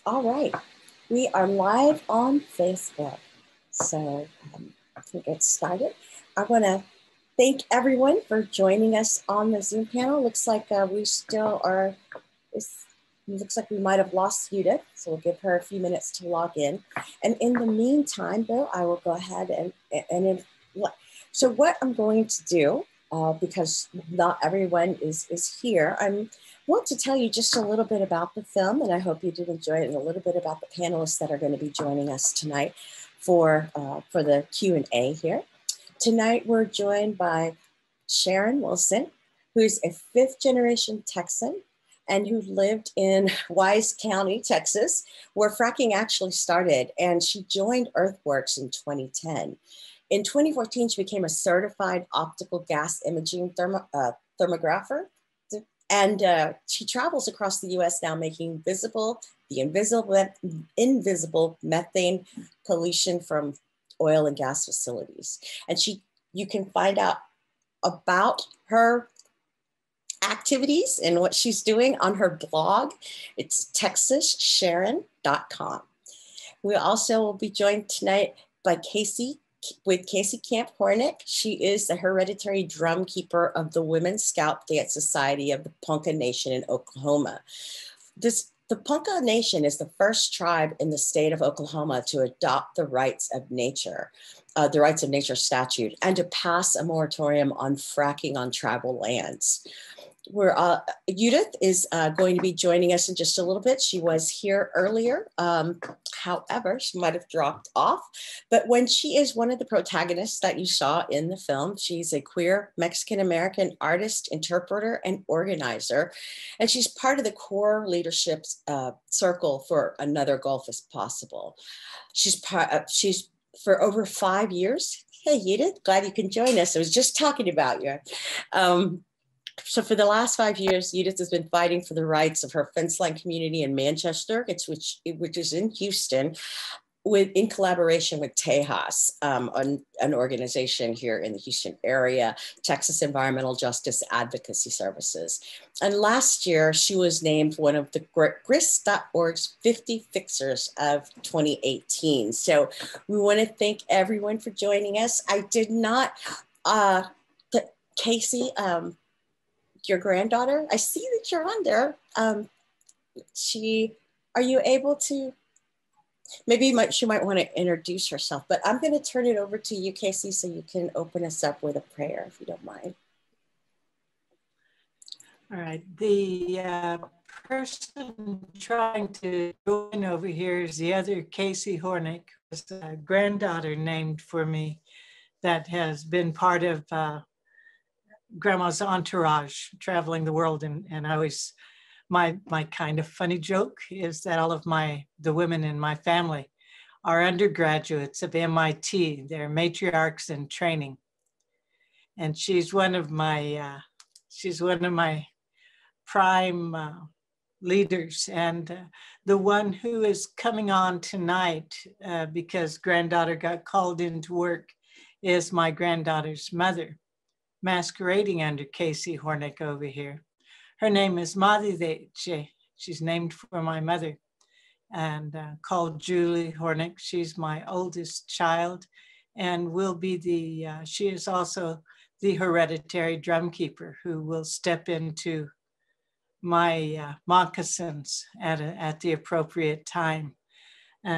All right, we are live on Facebook. So to get started, I want to thank everyone for joining us on the Zoom panel. Looks like we still are, it looks like we might have lost Judith, so we'll give her a few minutes to log in. And in the meantime, though, I will go ahead so what I'm going to do, because not everyone is here, I want to tell you just a little bit about the film, and I hope you did enjoy it, and a little bit about the panelists that are going to be joining us tonight for the Q&A here. Tonight, we're joined by Sharon Wilson, who's a fifth-generation Texan and who lived in Wise County, Texas, where fracking actually started, and she joined Earthworks in 2010. In 2014, she became a certified optical gas imaging thermographer, and she travels across the US now, making visible the invisible methane pollution from oil and gas facilities. And you can find out about her activities and what she's doing on her blog. It's texassharon.com. We also will be joined tonight by Casey Camp Hornick. She is the hereditary drum keeper of the Women's Scout Dance Society of the Ponca Nation in Oklahoma. The Ponca Nation is the first tribe in the state of Oklahoma to adopt the rights of nature statute, and to pass a moratorium on fracking on tribal lands. Judith is going to be joining us in just a little bit. She was here earlier. However, she might have dropped off. But when she is one of the protagonists that you saw in the film, she's a queer Mexican-American artist, interpreter, and organizer. And she's part of the core leadership circle for Another Gulf is Possible. She's for over 5 years. Hey, Judith, glad you can join us. I was just talking about you. So for the last 5 years, Judith has been fighting for the rights of her fence line community in Manchester, which is in Houston, in collaboration with Tejas, an organization here in the Houston area, Texas Environmental Justice Advocacy Services. And last year, she was named one of the GRIS.org's 50 Fixers of 2018. So we want to thank everyone for joining us. I did not, Casey, your granddaughter, I see that you're on there. Are you able to, she might want to introduce herself, but I'm going to turn it over to you, Casey, so you can open us up with a prayer, if you don't mind. All right, the person trying to join over here is the other Casey Hornick, a granddaughter named for me that has been part of Grandma's entourage traveling the world, and I always, my kind of funny joke is that all of the women in my family are undergraduates of MIT. They're matriarchs in training, and she's one of my prime leaders, and the one who is coming on tonight because granddaughter got called into work is my granddaughter's mother, masquerading under Casey Hornick over here. Her name is Madideche. She's named for my mother, and called Julie Hornick. She's my oldest child, and will be she is also the hereditary drum keeper who will step into my moccasins at the appropriate time.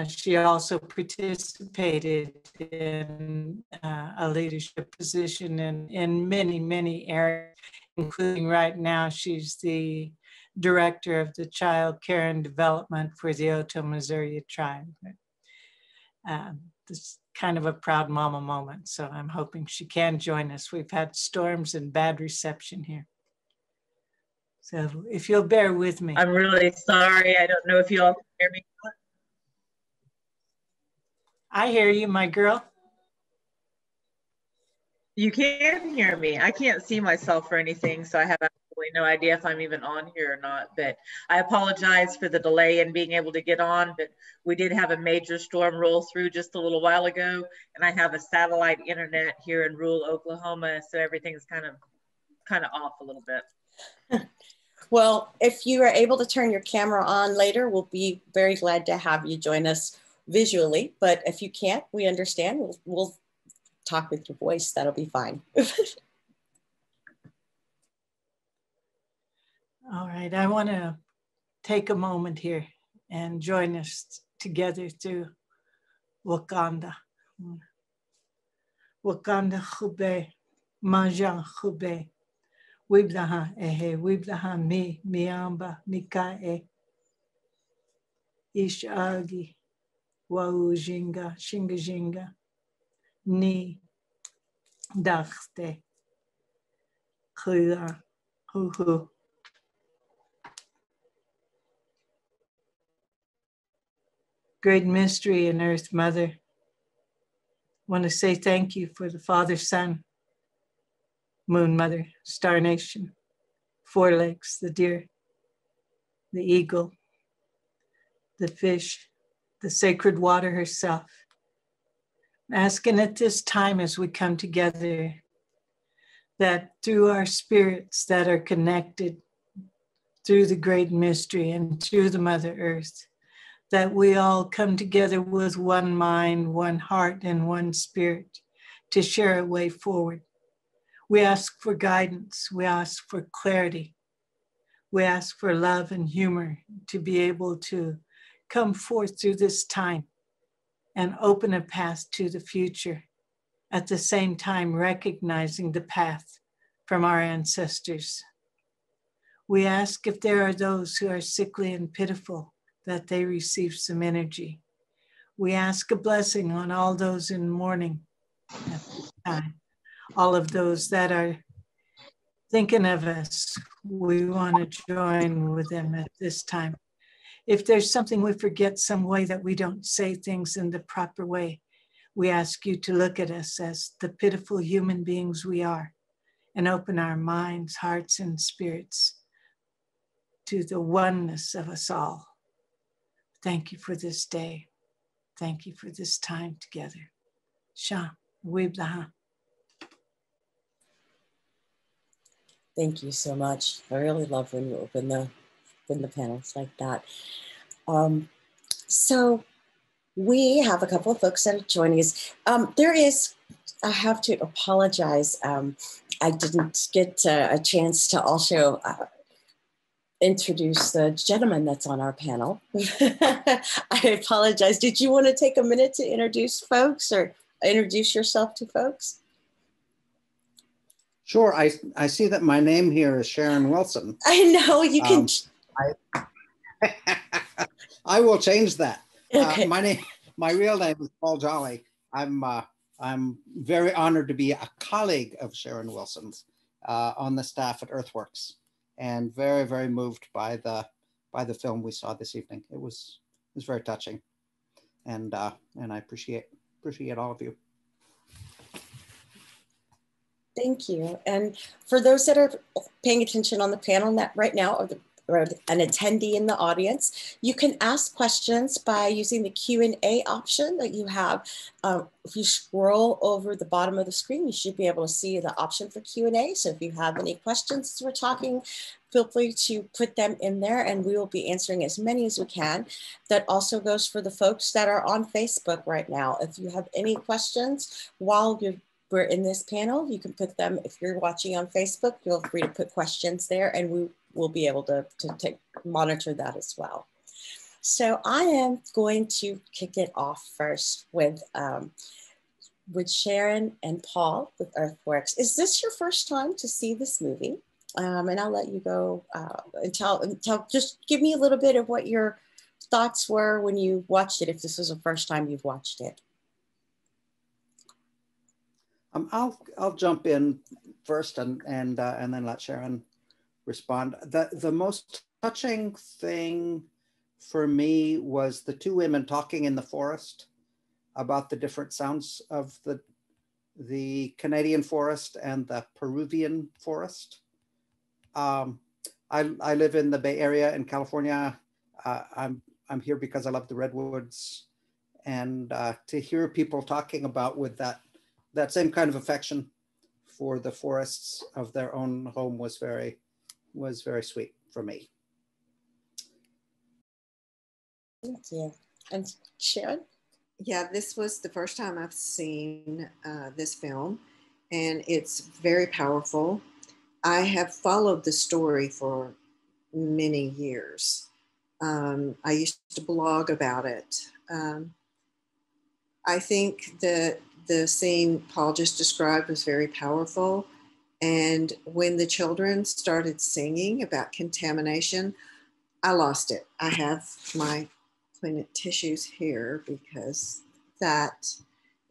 She also participated in a leadership position in many, many areas, including right now, she's the director of the Child Care and Development for the Oto-Missouri tribe. This is kind of a proud mama moment, so I'm hoping she can join us. We've had storms and bad reception here. So if you'll bear with me. I'm really sorry. I don't know if you all can hear me. I hear you, my girl. You can hear me. I can't see myself or anything, so I have absolutely no idea if I'm even on here or not. But I apologize for the delay in being able to get on, but we did have a major storm roll through just a little while ago, and I have a satellite internet here in rural Oklahoma, so everything's kind of off a little bit. Well, if you are able to turn your camera on later, we'll be very glad to have you join us visually. But if you can't, we understand. We'll talk with your voice. That'll be fine. All right, I want to take a moment here and join us together through Wakanda. Wakanda Khube, Majan Khube, Wiblaha Ehe, Wiblaha Mi, Miamba, Mikae, Ishagi, Wau Jinga, Shinga, Ni, Dachte, Khuya, Huhu. Great mystery in Earth Mother. Want to say thank you for the Father, Son, Moon Mother, Star Nation, Four Legs, the deer, the eagle, the fish, the sacred water herself. I'm asking at this time as we come together that through our spirits that are connected through the great mystery and through the Mother Earth, that we all come together with one mind, one heart, and one spirit to share a way forward. We ask for guidance. We ask for clarity. We ask for love and humor to be able to come forth through this time and open a path to the future, at the same time recognizing the path from our ancestors. We ask if there are those who are sickly and pitiful, that they receive some energy. We ask a blessing on all those in mourning at this time, all of those that are thinking of us. We want to join with them at this time. If there's something we forget, some way that we don't say things in the proper way, we ask you to look at us as the pitiful human beings we are and open our minds, hearts, and spirits to the oneness of us all. Thank you for this day. Thank you for this time together. Sha, Wiblaha. Thank you so much. I really love when you open the panels like that. So we have a couple of folks that are joining us. I have to apologize. I didn't get a chance to also introduce the gentleman that's on our panel. I apologize. Did you want to take a minute to introduce folks or introduce yourself to folks? Sure. I see that my name here is Sharon Wilson. I know you can. I will change that. Okay. My real name is Paul Jolly. I'm very honored to be a colleague of Sharon Wilson's on the staff at Earthworks, and very, very moved by the film we saw this evening. It was very touching, and I appreciate all of you. Thank you. And for those that are paying attention on the panel right now, or an attendee in the audience, you can ask questions by using the Q&A option that you have. If you scroll over the bottom of the screen, you should be able to see the option for Q&A. So if you have any questions as we're talking, feel free to put them in there and we will be answering as many as we can. That also goes for the folks that are on Facebook right now. If you have any questions while we're in this panel, you can put them, if you're watching on Facebook, feel free to put questions there and we will be able to monitor that as well. So I am going to kick it off first with Sharon and Paul with Earthworks. Is this your first time to see this movie? And I'll let you go and just give me a little bit of what your thoughts were when you watched it, if this was the first time you've watched it. I'll jump in first and then let Sharon respond. The most touching thing for me was the two women talking in the forest about the different sounds of the Canadian forest and the Peruvian forest. I live in the Bay Area in California. I'm here because I love the redwoods, and to hear people talking about with that same kind of affection for the forests of their own home was very sweet for me. Thank you. And Sharon? Yeah, this was the first time I've seen this film, and it's very powerful. I have followed the story for many years. I used to blog about it. I think that the scene Paul just described was very powerful. And when the children started singing about contamination, I lost it. I have my cleaning tissues here because that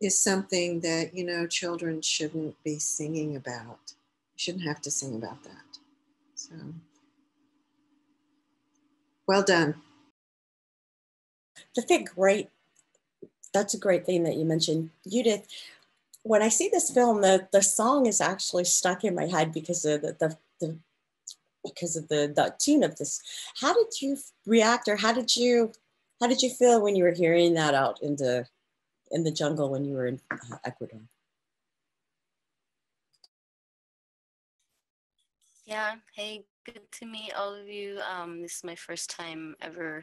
is something that, you know, children shouldn't be singing about. You shouldn't have to sing about that. So, well done. That's a great thing that you mentioned, Judith. When I see this film, the song is actually stuck in my head because of the tune of this. How did you react, or how did you feel when you were hearing that out in the jungle when you were in Ecuador? Yeah, hey, good to meet all of you. This is my first time ever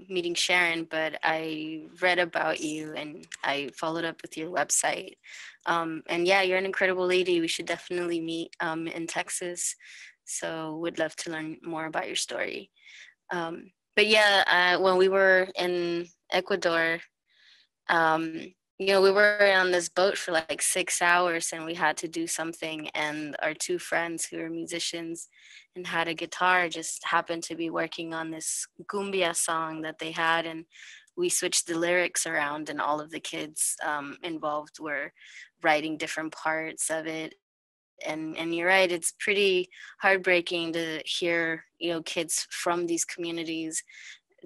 meeting Sharon, but I read about you and I followed up with your website. And yeah, you're an incredible lady. We should definitely meet in Texas. So would love to learn more about your story. But yeah, when we were in Ecuador, you know, we were on this boat for like 6 hours and we had to do something. And our two friends who are musicians and had a guitar just happened to be working on this cumbia song that they had. And we switched the lyrics around, and all of the kids involved were writing different parts of it. And you're right, it's pretty heartbreaking to hear, you know, kids from these communities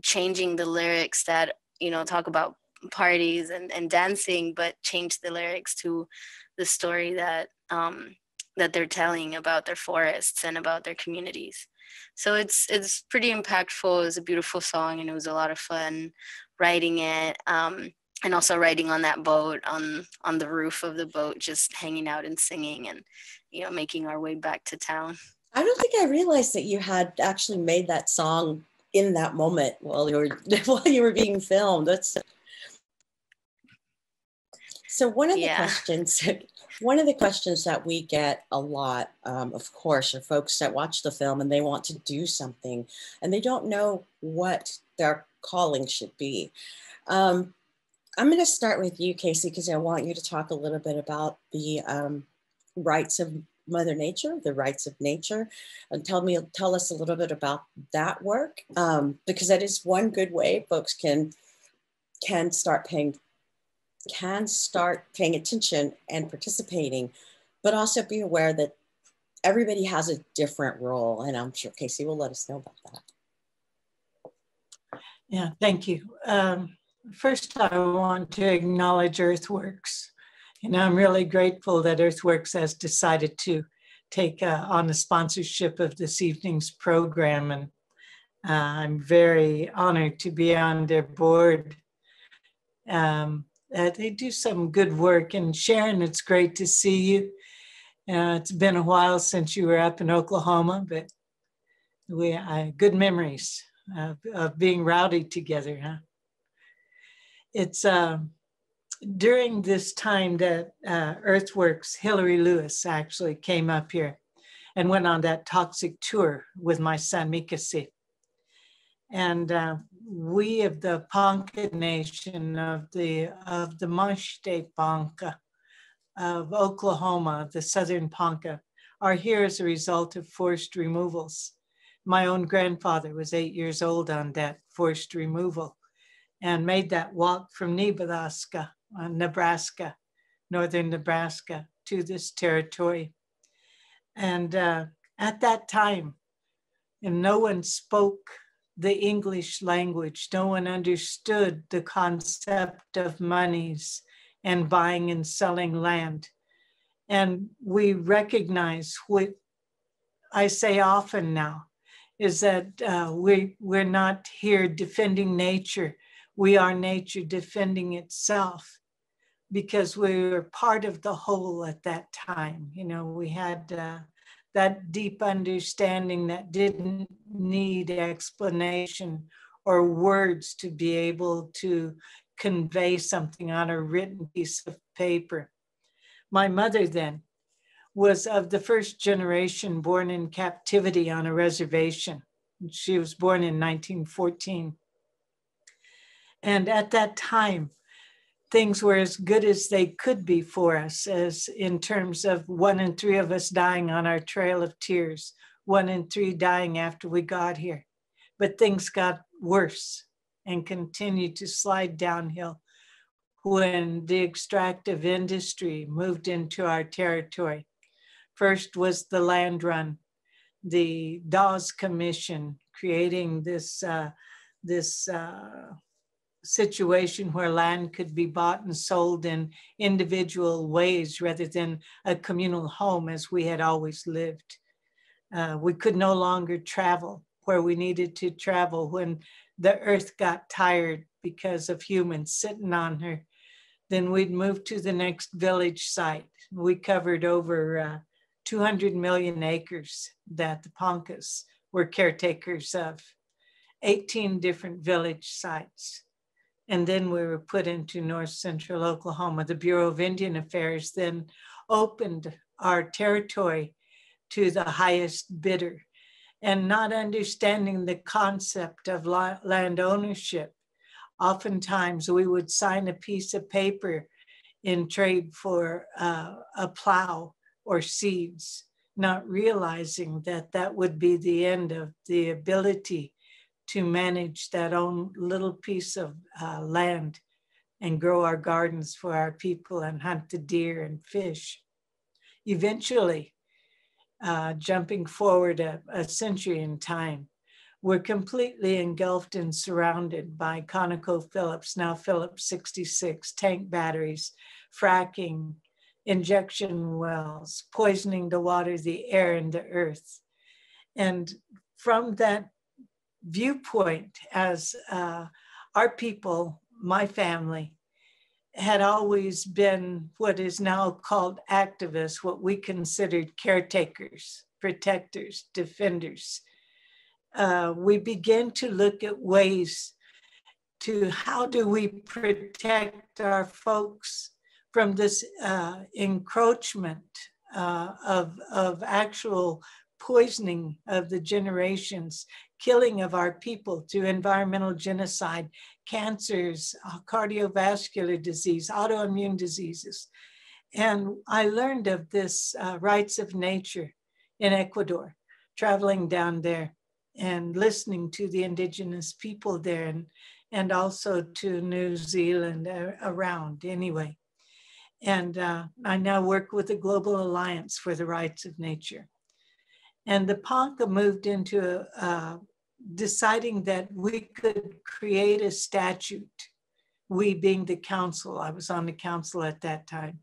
changing the lyrics that, you know, talk about parties and dancing, but change the lyrics to the story that that they're telling about their forests and about their communities. So it's pretty impactful. It was a beautiful song, and it was a lot of fun writing it, and also riding on that boat, on the roof of the boat, just hanging out and singing, and, you know, making our way back to town. I don't think I realized that you had actually made that song in that moment while you were being filmed. That's so one of the questions that we get a lot, of course, are folks that watch the film and they want to do something and they don't know what their calling should be. I'm going to start with you, Casey, because I want you to talk a little bit about the rights of Mother Nature, the rights of nature, and tell us a little bit about that work, because that is one good way folks can start paying attention and participating, but also be aware that everybody has a different role. And I'm sure Casey will let us know about that. Yeah, thank you. First, I want to acknowledge Earthworks. And I'm really grateful that Earthworks has decided to take on the sponsorship of this evening's program. And I'm very honored to be on their board. They do some good work. And Sharon, it's great to see you. It's been a while since you were up in Oklahoma, but we good memories of being rowdy together, huh? It's during this time that Earthworks, Hillary Lewis actually came up here and went on that toxic tour with my son, Mikasi. And we of the Ponca Nation of the Manshte Ponca of Oklahoma, the Southern Ponca, are here as a result of forced removals. My own grandfather was 8 years old on that forced removal and made that walk from Nebraska, northern Nebraska, to this territory. And at that time, and no one spoke the English language. No one understood the concept of monies and buying and selling land. And we recognize what I say often now is that we're not here defending nature. We are nature defending itself, because we were part of the whole at that time. You know, we had that deep understanding that didn't need explanation or words to be able to convey something on a written piece of paper. My mother then was of the first generation born in captivity on a reservation. She was born in 1914. And at that time, things were as good as they could be for us, as in terms of 1 in 3 of us dying on our trail of tears, 1 in 3 dying after we got here. But things got worse and continued to slide downhill when the extractive industry moved into our territory. First was the land run, the Dawes Commission creating this situation where land could be bought and sold in individual ways rather than a communal home as we had always lived. We could no longer travel where we needed to travel when the earth got tired because of humans sitting on her. Then we'd move to the next village site. We covered over 200 million acres that the Poncas were caretakers of, 18 different village sites. And then we were put into North Central Oklahoma. The Bureau of Indian Affairs then opened our territory to the highest bidder. And not understanding the concept of land ownership, oftentimes we would sign a piece of paper in trade for a plow or seeds, not realizing that that would be the end of the ability to manage that own little piece of land and grow our gardens for our people and hunt the deer and fish. Eventually, jumping forward a century in time, we're completely engulfed and surrounded by ConocoPhillips, now Phillips 66, tank batteries, fracking, injection wells, poisoning the water, the air, and the earth. And from that viewpoint, as our people, my family, had always been what is now called activists, what we considered caretakers, protectors, defenders. We began to look at ways to how do we protect our folks from this encroachment of actual poisoning of the generations, killing of our people through environmental genocide, cancers, cardiovascular disease, autoimmune diseases. And I learned of this rights of nature in Ecuador, traveling down there and listening to the indigenous people there and also to New Zealand around anyway. And I now work with the Global Alliance for the Rights of Nature. And the Ponca moved into deciding that we could create a statute, we being the council, I was on the council at that time,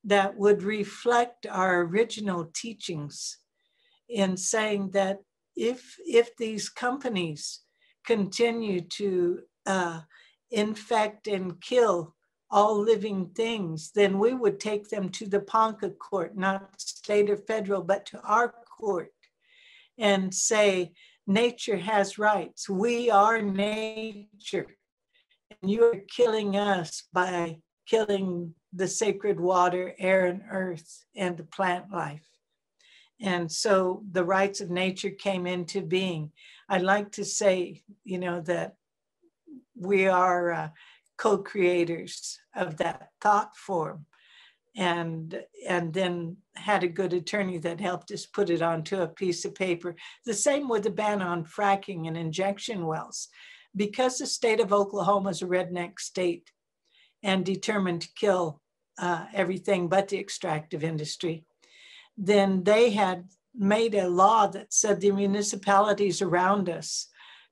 that would reflect our original teachings in saying that if these companies continue to infect and kill all living things, then we would take them to the Ponca court, not state or federal, but to our court, and say, nature has rights. We are nature. And you are killing us by killing the sacred water, air, and earth, and the plant life. And so the rights of nature came into being. I'd like to say, that we are co-creators of that thought form, and then had a good attorney that helped us put it onto a piece of paper. The same with the ban on fracking and injection wells. Because the state of Oklahoma is a redneck state and determined to kill everything but the extractive industry, then they had made a law that said the municipalities around us,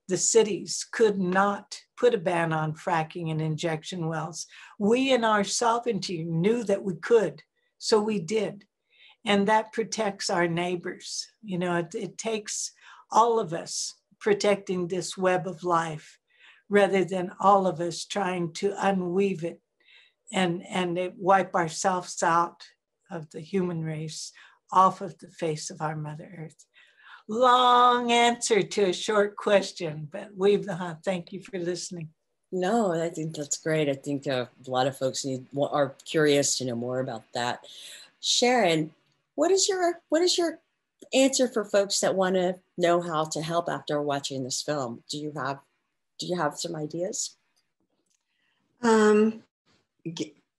the cities, could not put a ban on fracking and injection wells. We in our sovereignty knew that we could, so we did. And that protects our neighbors. It takes all of us protecting this web of life rather than all of us trying to unweave it and wipe ourselves out of the human race off of the face of our Mother Earth. Long answer to a short question, but thank you for listening. No, I think that's great. I think a lot of folks are curious to know more about that. Sharon, what is your answer for folks that want to know how to help after watching this film? Do you have some ideas?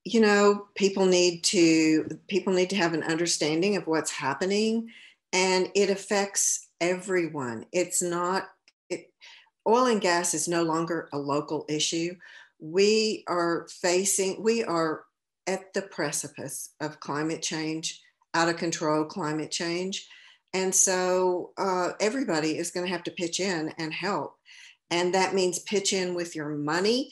You know, people need to have an understanding of what's happening, and it affects everyone. Oil and gas is no longer a local issue. We are at the precipice of climate change, out of control climate change. And so everybody is going to have to pitch in and help. And that means pitch in with your money,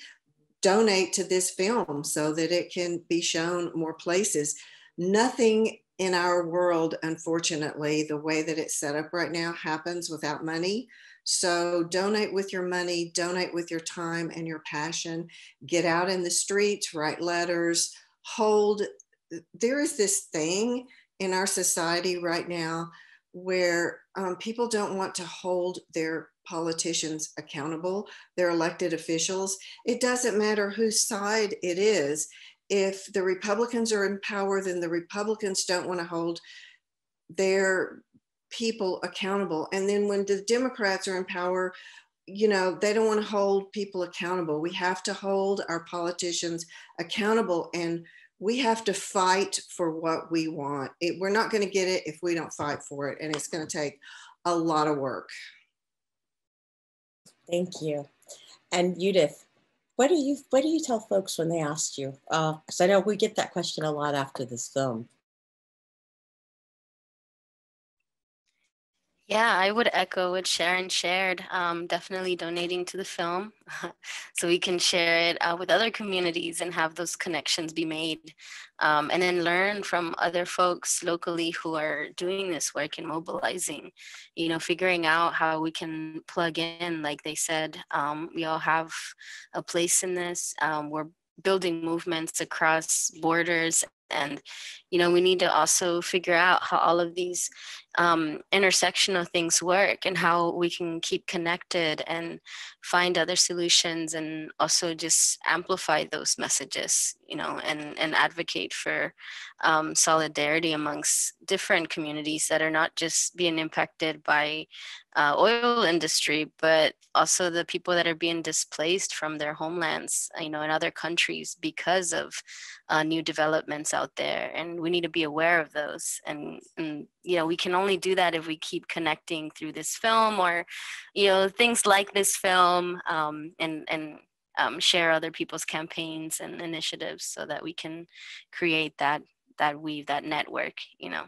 donate to this film so that it can be shown more places. Nothing in our world, unfortunately, the way that it's set up right now, happens without money. So donate with your money, donate with your time and your passion. Get out in the streets, write letters, there is this thing in our society right now where people don't want to hold their politicians accountable, their elected officials. It doesn't matter whose side it is. If the Republicans are in power, then the Republicans don't want to hold their people accountable. And then when the Democrats are in power, you know, they don't want to hold people accountable. We have to hold our politicians accountable, and we have to fight for what we want. We're not going to get it if we don't fight for it, and it's going to take a lot of work. Thank you. And Judith, what do you tell folks when they ask you? Because I know we get that question a lot after this film. Yeah, I would echo what Sharon shared. Definitely donating to the film so we can share it with other communities and have those connections be made. And then learn from other folks locally who are doing this work and mobilizing, you know, figuring out how we can plug in. Like they said, we all have a place in this. We're building movements across borders. And, you know, we need to also figure out how all of these intersectional things work and how we can keep connected and find other solutions, and also just amplify those messages, you know, and advocate for solidarity amongst different communities that are not just being impacted by oil industry, but also the people that are being displaced from their homelands, you know, in other countries because of new developments out there. And we need to be aware of those. And you know, we can only do that if we keep connecting through this film, or, you know, things like this film, and share other people's campaigns and initiatives so that we can create that weave, that network, you know.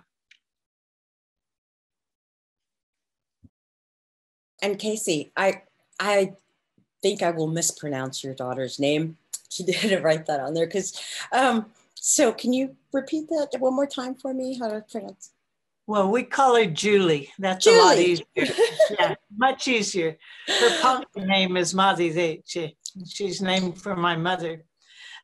And Casey, I think I will mispronounce your daughter's name. She didn't write that on there because, so can you repeat that one more time for me, how to pronounce? Well, we call her Julie. That's Julie. A lot easier. Yeah, much easier. Her Ponca name is Madideche. She's named for my mother.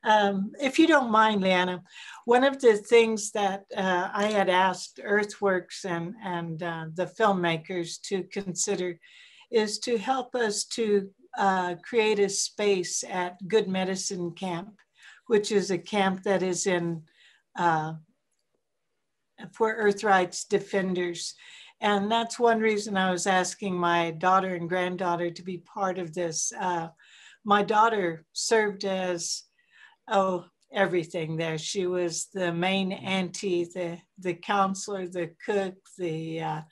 If you don't mind, Leanna, one of the things that I had asked Earthworks and the filmmakers to consider is to help us to create a space at Good Medicine Camp, which is a camp that is in for Earth Rights defenders. And that's one reason I was asking my daughter and granddaughter to be part of this. My daughter served as, everything there. She was the main auntie, the counselor, the cook, the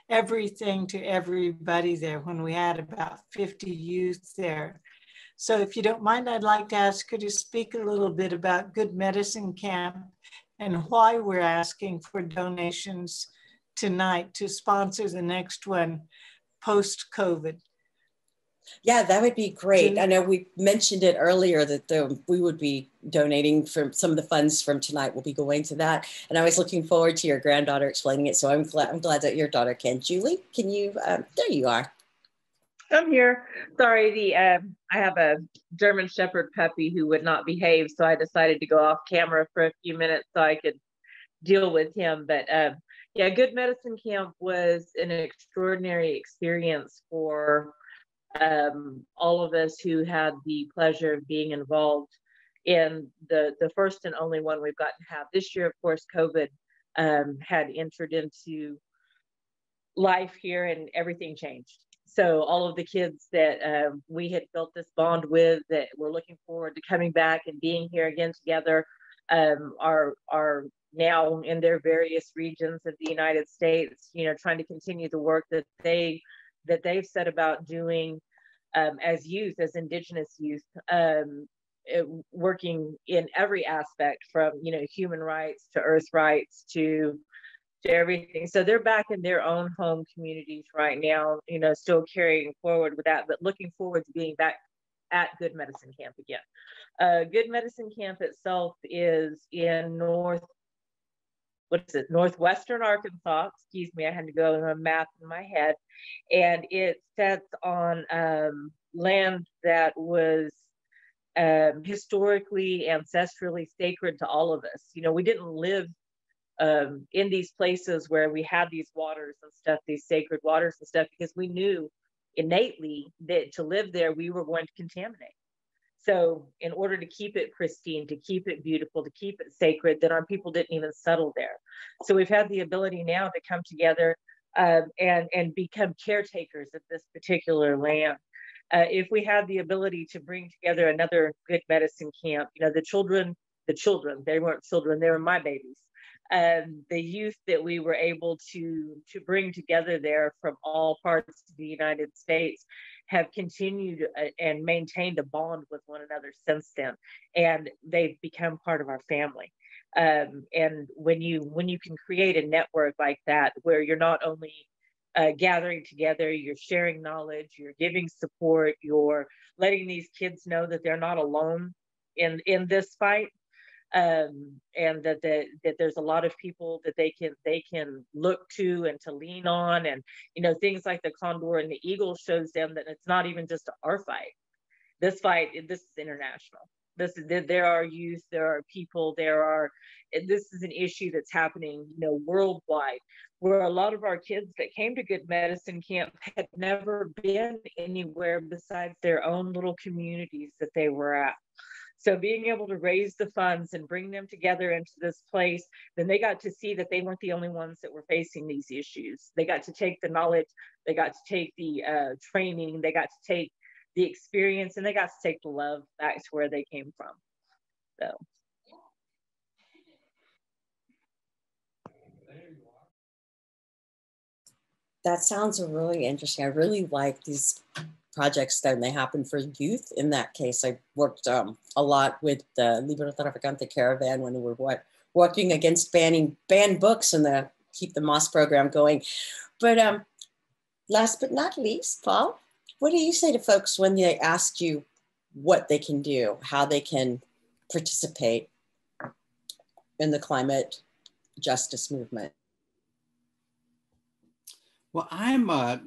everything to everybody there when we had about 50 youth there. So if you don't mind, I'd like to ask her to speak a little bit about Good Medicine Camp and why we're asking for donations tonight to sponsor the next one post-COVID. Yeah, that would be great. I know we mentioned it earlier that we would be donating from some of the funds from tonight will be going to that. And I was looking forward to your granddaughter explaining it. So I'm glad that your daughter can. Julie, can you, there you are. I'm here. Sorry, I have a German Shepherd puppy who would not behave, so I decided to go off camera for a few minutes so I could deal with him. But Yeah, Good Medicine Camp was an extraordinary experience for all of us who had the pleasure of being involved in the first and only one we've gotten to have. This year, of course, COVID had entered into life here and everything changed. So all of the kids that we had built this bond with, that were looking forward to coming back and being here again together, are now in their various regions of the United States, you know, trying to continue the work that they've set about doing as youth, as Indigenous youth, working in every aspect, from, you know, human rights to earth rights to everything. So they're back in their own home communities right now, you know, still carrying forward with that, but looking forward to being back at Good Medicine Camp again. Good Medicine Camp itself is in northwestern Arkansas. Excuse me, I had to go on a map in my head. And it sits on land that was historically, ancestrally sacred to all of us. You know, we didn't live in these places where we had these waters and stuff, these sacred waters and stuff, because we knew innately that to live there, we were going to contaminate. So in order to keep it pristine, to keep it beautiful, to keep it sacred, then our people didn't even settle there. So we've had the ability now to come together and become caretakers of this particular land. If we had the ability to bring together another Good Medicine Camp, you know, the children, they weren't children, they were my babies. The youth that we were able to bring together there from all parts of the United States have continued and maintained a bond with one another since then, and they've become part of our family. And when you can create a network like that, where you're not only gathering together, you're sharing knowledge, you're giving support, you're letting these kids know that they're not alone in this fight. And that there's a lot of people that they can look to and to lean on, and, you know, things like the Condor and the Eagle shows them that it's not even just our fight. This is international. There are youth, there are people, this is an issue that's happening, you know, worldwide, where a lot of our kids that came to Good Medicine Camp had never been anywhere besides their own little communities that they were at. So being able to raise the funds and bring them together into this place, then they got to see that they weren't the only ones that were facing these issues. They got to take the knowledge, they got to take the training, they got to take the experience, and they got to take the love back to where they came from. So. That sounds really interesting. I really like these projects that they happen for youth. In that case, I worked a lot with the Libro Traficante Caravan when we were working against banned books and the Keep the Moss program going. But last but not least, Paul, what do you say to folks when they ask you what they can do, how they can participate in the climate justice movement? Well, I'm a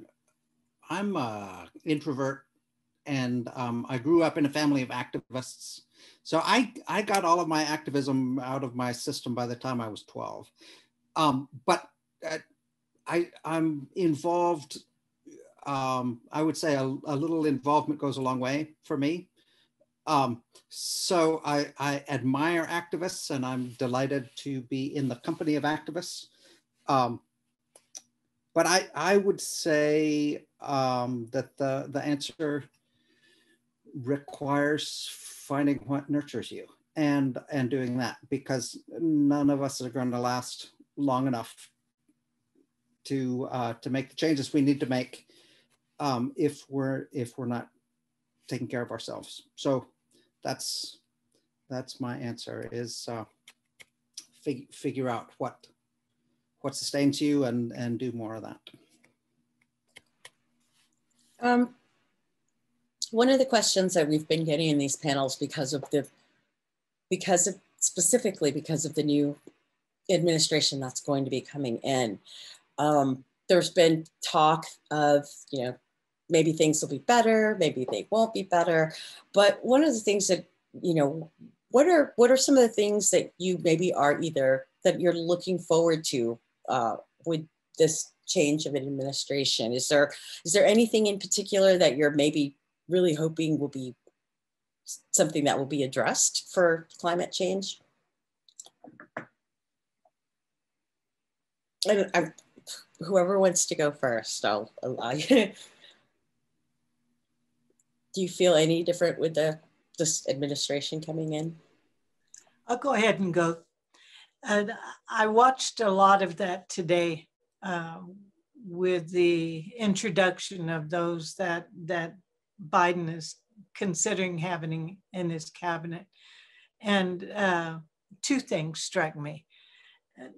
introvert, and I grew up in a family of activists. So I got all of my activism out of my system by the time I was 12. But I'm involved. I would say a little involvement goes a long way for me. So I admire activists, and I'm delighted to be in the company of activists. But I would say that the answer requires finding what nurtures you and doing that, because none of us are going to last long enough to make the changes we need to make if we're not taking care of ourselves. So that's my answer, is figure out what sustains you and do more of that. One of the questions that we've been getting in these panels specifically because of the new administration that's going to be coming in, there's been talk of, you know, maybe things will be better, maybe they won't be better. But one of the things that, you know, what are some of the things that you maybe are either that you're looking forward to with this change of an administration? Is there anything in particular that you're maybe really hoping will be something that will be addressed for climate change? And whoever wants to go first, I'll allow you. Do you feel any different with this administration coming in? I'll go ahead and go. I watched a lot of that today with the introduction of those that Biden is considering having in his cabinet. And two things struck me.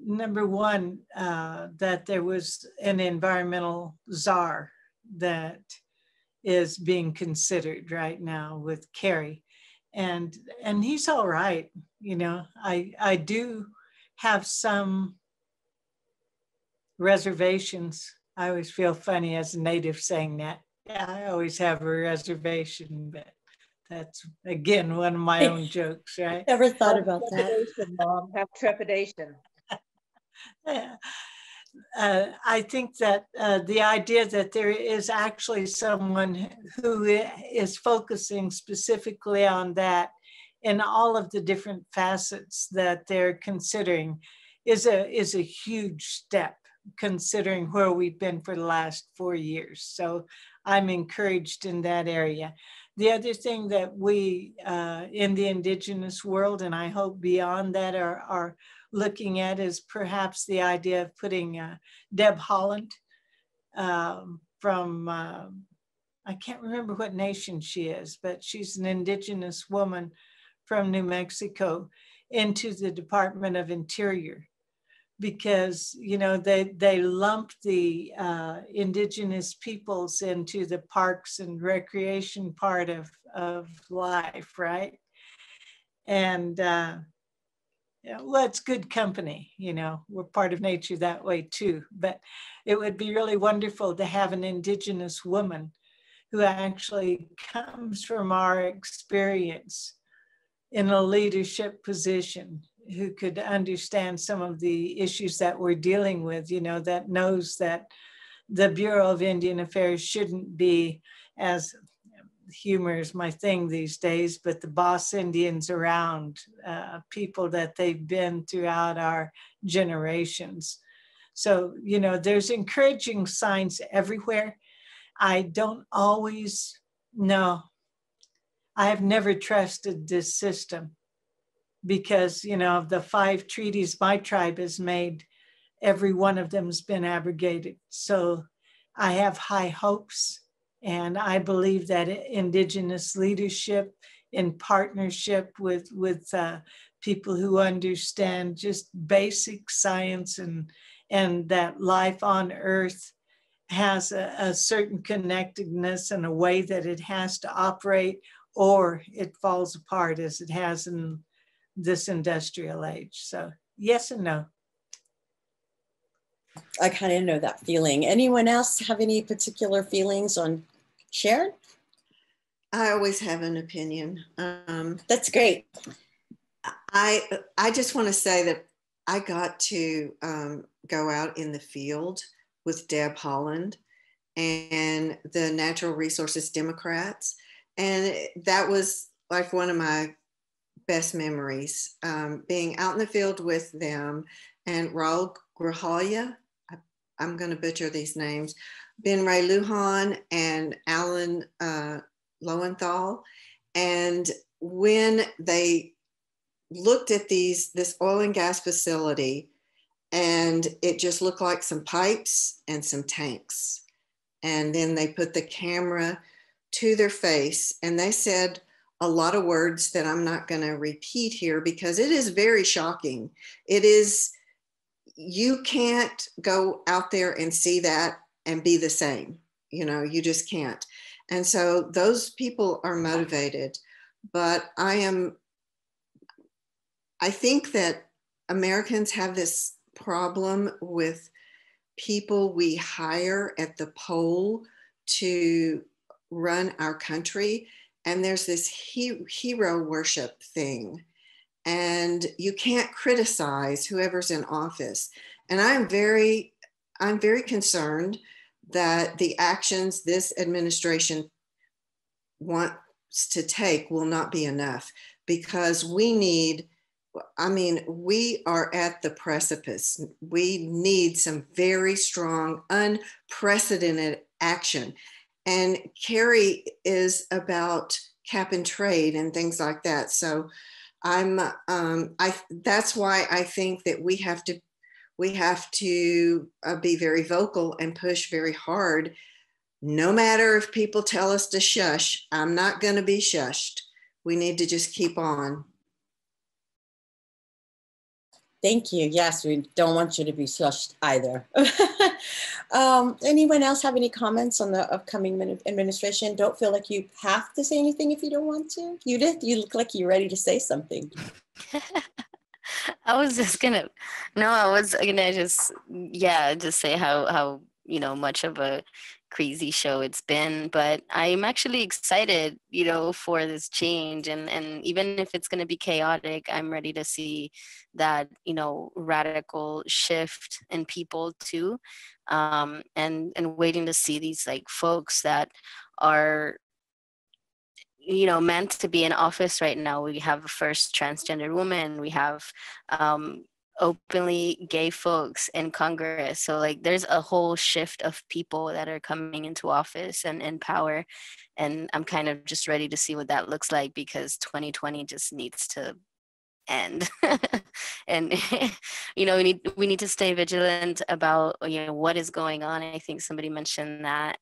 Number one, that there was an environmental czar that is being considered right now with Kerry. And he's all right. You know, I do have some reservations. I always feel funny as a native saying that. Yeah, I always have a reservation, but that's, again, one of my own jokes, right? Never thought about that. Mom, have trepidation. Yeah. I think that the idea that there is actually someone who is focusing specifically on that in all of the different facets that they're considering is a huge step, considering where we've been for the last 4 years. So I'm encouraged in that area. The other thing that we in the Indigenous world, and I hope beyond that, are looking at is perhaps the idea of putting Deb Haaland from, I can't remember what nation she is, but she's an Indigenous woman from New Mexico into the Department of Interior, because, you know, they lump the Indigenous peoples into the parks and recreation part of life, right? And yeah, well, it's good company, you know, we're part of nature that way too. But it would be really wonderful to have an Indigenous woman who actually comes from our experience in a leadership position, who could understand some of the issues that we're dealing with, you know, that knows that the Bureau of Indian Affairs shouldn't be, as humor is my thing these days, but the boss Indians around, people that they've been throughout our generations. So, you know, there's encouraging signs everywhere. I don't always know. I have never trusted this system because, you know, of the 5 treaties my tribe has made, every one of them has been abrogated. So I have high hopes. And I believe that Indigenous leadership in partnership with people who understand just basic science and that life on Earth has a certain connectedness and a way that it has to operate, or it falls apart as it has in this industrial age. So yes and no. I kind of know that feeling. Anyone else have any particular feelings on Sharon? I always have an opinion. That's great. I just want to say that I got to go out in the field with Deb Haaland and the Natural Resources Democrats. And that was like one of my best memories, being out in the field with them and Raul Grajala, I'm going to butcher these names, Ben Ray Lujan and Alan Lowenthal. And when they looked at this oil and gas facility, and it just looked like some pipes and some tanks. And then they put the camera to their face and they said a lot of words that I'm not going to repeat here because it is very shocking. It is, you can't go out there and see that and be the same. You know, you just can't. And so those people are motivated, but I think that Americans have this problem with people we hire at the poll to run our country. And there's this hero worship thing. And you can't criticize whoever's in office. And I'm very I'm very concerned that the actions this administration wants to take will not be enough, because we need, I mean, we are at the precipice. We need some very strong, unprecedented action. And Carrie is about cap and trade and things like that. So that's why I think that we have to be very vocal and push very hard. No matter if people tell us to shush, I'm not going to be shushed. We need to just keep on. Thank you. Yes, we don't want you to be shushed either. Anyone else have any comments on the upcoming administration? Don't feel like you have to say anything if you don't want to. Judith, you look like you're ready to say something. I was just gonna, no, I was gonna just, yeah, just say how much of a crazy show it's been, but I'm actually excited, for this change, and even if it's gonna be chaotic, I'm ready to see that, radical shift in people too, and waiting to see these like folks that are meant to be in office right now. We have a first transgender woman. We have openly gay folks in Congress. So like there's a whole shift of people that are coming into office and in power. And I'm kind of just ready to see what that looks like, because 2020 just needs to end. And we need to stay vigilant about what is going on. I think somebody mentioned that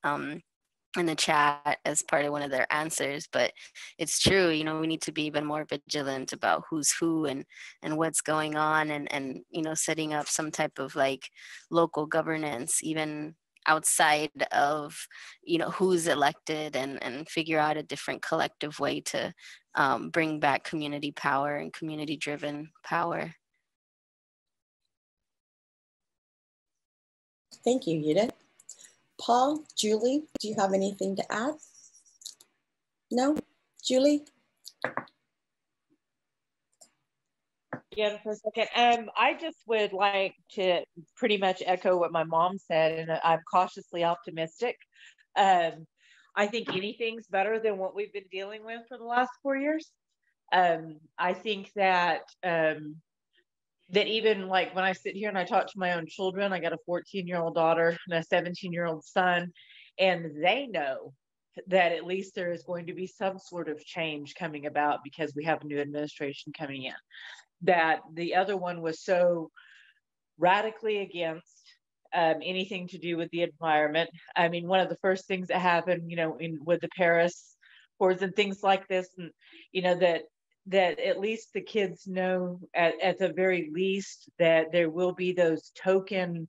in the chat as part of one of their answers, but it's true. We need to be even more vigilant about who's who and what's going on, and setting up some type of like local governance, even outside of who's elected, and figure out a different collective way to bring back community power and community driven power. Thank you, Judith. Paul, Julie, do you have anything to add? No? Julie? Yeah, for a second. I just would like to pretty much echo what my mom said, and I'm cautiously optimistic. I think anything's better than what we've been dealing with for the last 4 years. I think that that even like when I sit here and I talk to my own children, I got a 14-year-old daughter and a 17-year-old son, and they know that at least there is going to be some sort of change coming about because we have a new administration coming in. That the other one was so radically against anything to do with the environment. I mean, one of the first things that happened, with the Paris Accords and things like this, and that at least the kids know at the very least that there will be those token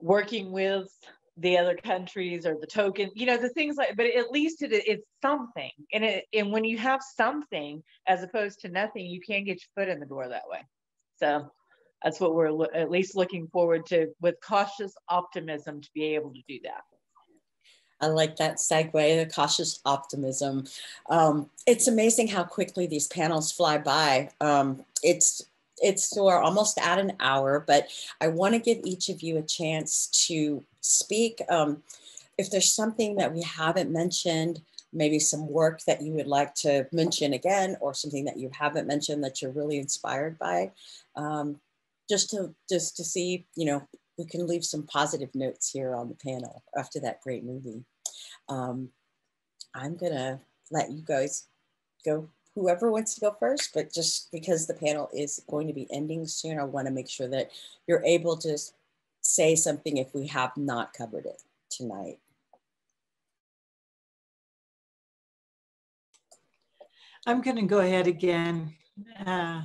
working with the other countries, or the token, the things like, but at least it's something. And when you have something as opposed to nothing, you can get your foot in the door that way. So that's what we're at least looking forward to, with cautious optimism, to be able to do that. I like that segue, the cautious optimism. It's amazing how quickly these panels fly by. We're almost at an hour, but I want to give each of you a chance to speak. If there's something that we haven't mentioned, maybe some work that you would like to mention again, or something that you haven't mentioned that you're really inspired by, just to see, we can leave some positive notes here on the panel after that great movie. I'm gonna let you guys go, whoever wants to go first, but just because the panel is going to be ending soon, I want to make sure that you're able to say something if we have not covered it tonight. I'm going to go ahead again. I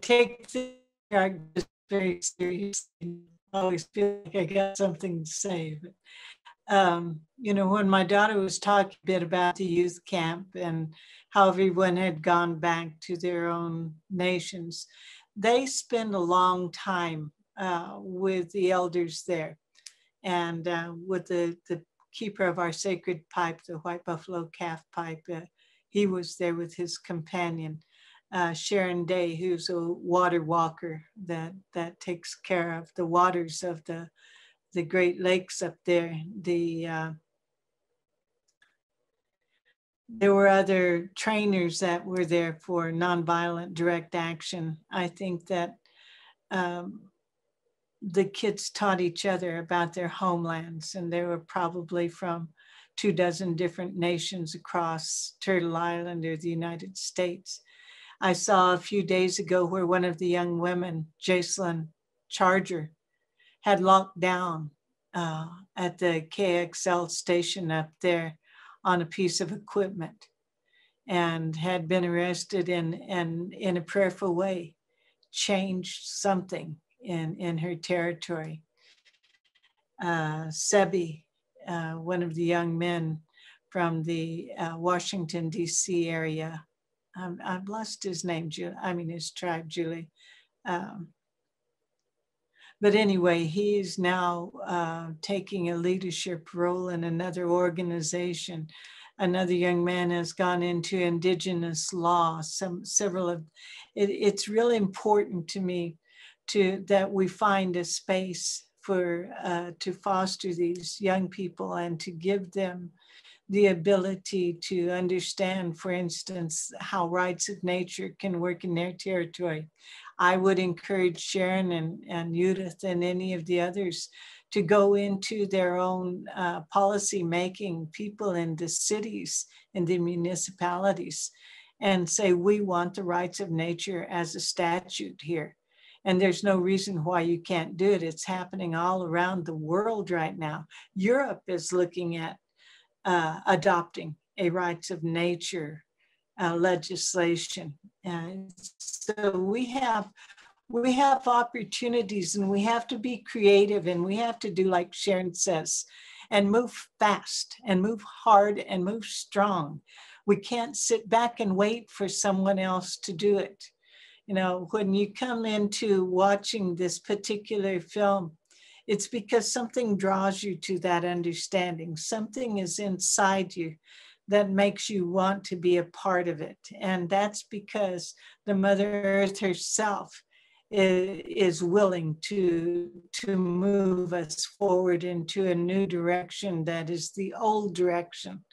take the argument very seriously. I always feel like I got something to say. But, when my daughter was talking a bit about the youth camp and how everyone had gone back to their own nations, they spend a long time with the elders there, and with the keeper of our sacred pipe, the white buffalo calf pipe. He was there with his companion. Sharon Day, who's a water walker that takes care of the waters of the Great Lakes up there. There were other trainers that were there for nonviolent direct action. I think that the kids taught each other about their homelands, and they were probably from 24 different nations across Turtle Island or the United States. I saw a few days ago where one of the young women, Jacelyn Charger, had locked down at the KXL station up there on a piece of equipment and had been arrested and in a prayerful way changed something in her territory. Sebi, one of the young men from the Washington, D.C. area, I've lost his name, his tribe, Julie. But anyway, he's now taking a leadership role in another organization. Another young man has gone into Indigenous law. It's really important to me that we find a space to foster these young people and to give them the ability to understand, for instance, how rights of nature can work in their territory. I would encourage Sharon and Judith and any of the others to go into their own policy making people in the cities, in the municipalities, and say, we want the rights of nature as a statute here. And there's no reason why you can't do it. It's happening all around the world right now. Europe is looking at adopting a rights of nature legislation. So we have opportunities, and we have to be creative, and we have to do like Sharon says, and move fast and move hard and move strong. We can't sit back and wait for someone else to do it. You know, when you come into watching this particular film, it's because something draws you to that understanding. Something is inside you that makes you want to be a part of it. And that's because the Mother Earth herself is willing to move us forward into a new direction that is the old direction.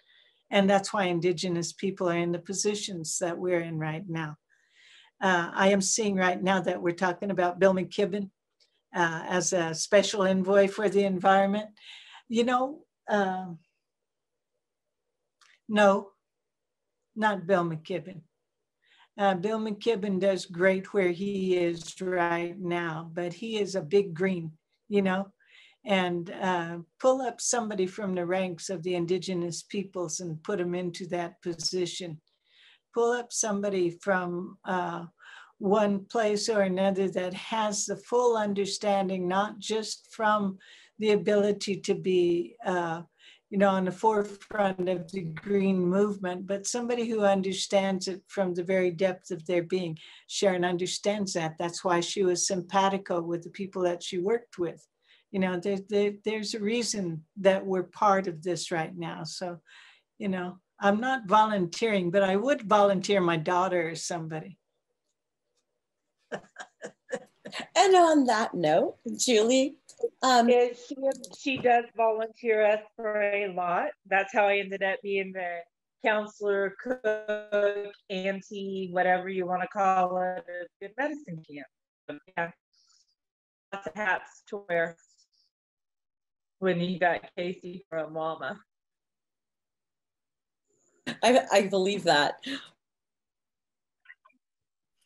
And that's why Indigenous people are in the positions that we're in right now. I am seeing right now that we're talking about Bill McKibben as a special envoy for the environment. You know, no, not Bill McKibben. Bill McKibben does great where he is right now, but he is a big green, you know, and pull up somebody from the ranks of the Indigenous peoples and put them into that position. Pull up somebody from one place or another that has the full understanding, not just from the ability to be, you know, on the forefront of the green movement, but somebody who understands it from the very depth of their being. Sharon understands that. That's why she was simpatico with the people that she worked with. You know, there's a reason that we're part of this right now. So, you know, I'm not volunteering, but I would volunteer my daughter or somebody. And on that note, Julie, she does volunteer us for a lot. That's how I ended up being the counselor, cook, auntie, whatever you want to call it, at Good Medicine Camp. Yeah, lots of hats to wear when you got Casey from Mama. I believe that.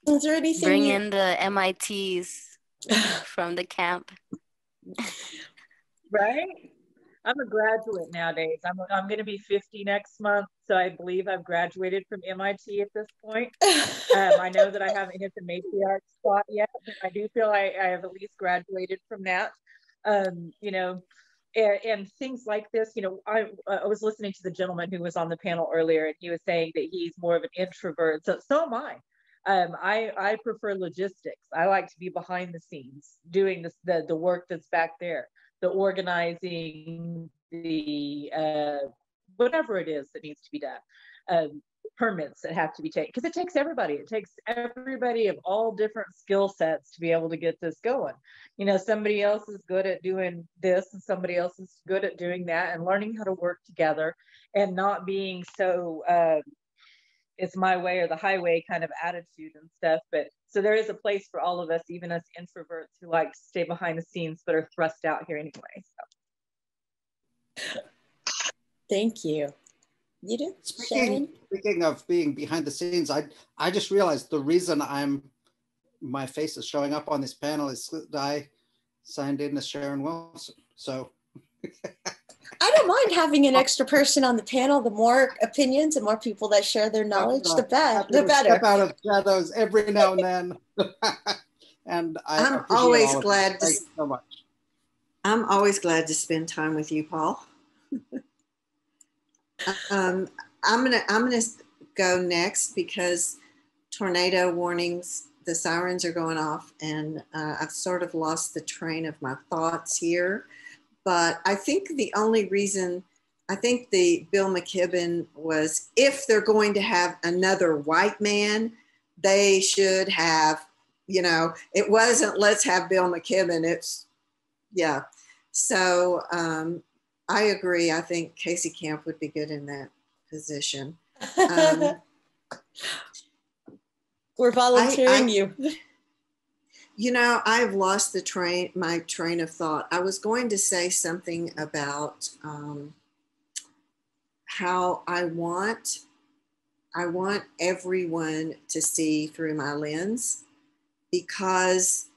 Is there anything? Bring in the MITs from the camp. Right? I'm a graduate nowadays. I'm going to be 50 next month, so I believe I've graduated from MIT at this point. I know that I haven't hit the matriarch spot yet, but I do feel I have at least graduated from that. You know, and things like this, you know, I was listening to the gentleman who was on the panel earlier, and he was saying that he's more of an introvert. So am I. I prefer logistics. I like to be behind the scenes doing the work that's back there, the organizing, the whatever it is that needs to be done. permits that have to be taken, because it takes everybody of all different skill sets to be able to get this going. You know, somebody else is good at doing this and somebody else is good at doing that, and learning how to work together and not being so it's my way or the highway kind of attitude and stuff. But so there is a place for all of us, even us introverts who like to stay behind the scenes but are thrust out here anyway. So. Thank you. You do? Speaking of being behind the scenes, I just realized the reason my face is showing up on this panel is that I signed in as Sharon Wilson. So I don't mind having an extra person on the panel. The more opinions and more people that share their knowledge, the better. Step out of shadows every now and then. And I'm always glad to, thank you so much. I'm always glad to spend time with you, Paul. I'm gonna go next because tornado warnings, the sirens are going off, and I've sort of lost the train of my thoughts here. But I think the only reason, I think the Bill McKibben was, if they're going to have another white man, they should have, you know, it wasn't let's have Bill McKibben. It's, yeah. So I agree. I think Casey Camp would be good in that position. We're volunteering you. You know, I've lost my train of thought. I was going to say something about how I want everyone to see through my lens, because,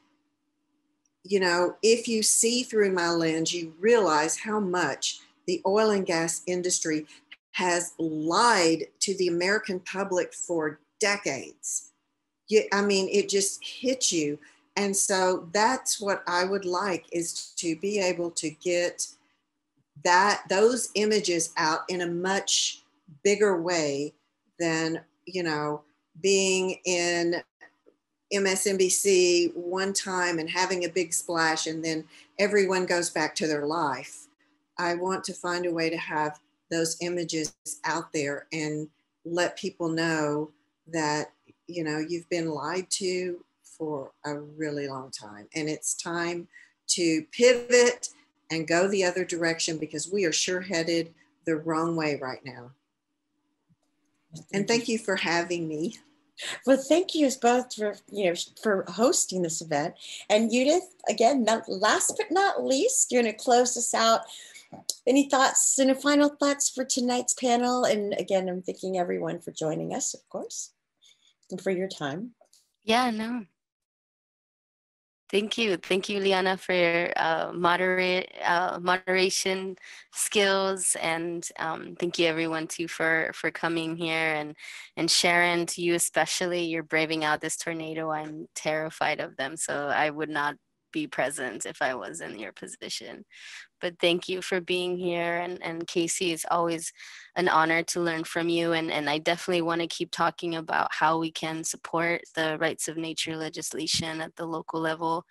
you know, if you see through my lens, you realize how much the oil and gas industry has lied to the American public for decades. I mean, it just hits you. And so that's what I would like, is to be able to get those images out in a much bigger way than, you know, being in MSNBC one time and having a big splash and then everyone goes back to their life. I want to find a way to have those images out there and let people know that, you know, you've been lied to for a really long time, and it's time to pivot and go the other direction, because we are sure headed the wrong way right now. And thank you for having me. Well, thank you both for, you know, for hosting this event. And Judith, again, last but not least, you're going to close us out. Any thoughts and final thoughts for tonight's panel? And again, I'm thanking everyone for joining us, of course, and for your time. Yeah, no. Thank you, Liana, for your moderation skills, and thank you everyone too for coming here, and Sharon, to you especially. You're braving out this tornado. I'm terrified of them, so I would not be present if I was in your position. But thank you for being here, and Casey, it's always an honor to learn from you, and I definitely want to keep talking about how we can support the rights of nature legislation at the local level.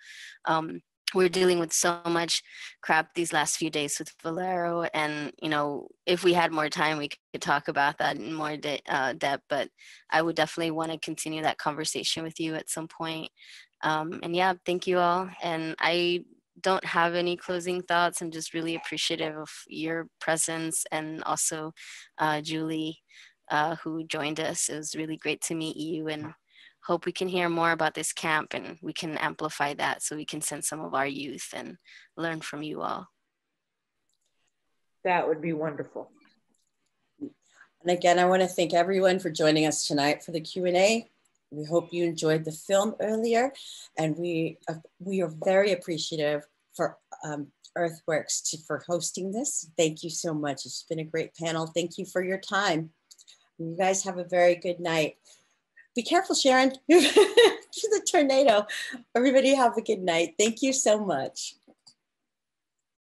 We're dealing with so much crap these last few days with Valero, and, you know, if we had more time, we could talk about that in more depth, but I would definitely want to continue that conversation with you at some point. And yeah, thank you all. And I don't have any closing thoughts. I'm just really appreciative of your presence, and also Julie, who joined us. It was really great to meet you, and hope we can hear more about this camp and we can amplify that so we can send some of our youth and learn from you all. That would be wonderful. And again, I want to thank everyone for joining us tonight for the Q&A. We hope you enjoyed the film earlier, and we are very appreciative for Earthworks for hosting this. Thank you so much. It's been a great panel. Thank you for your time. You guys have a very good night. Be careful, Sharon. To the tornado. Everybody have a good night. Thank you so much.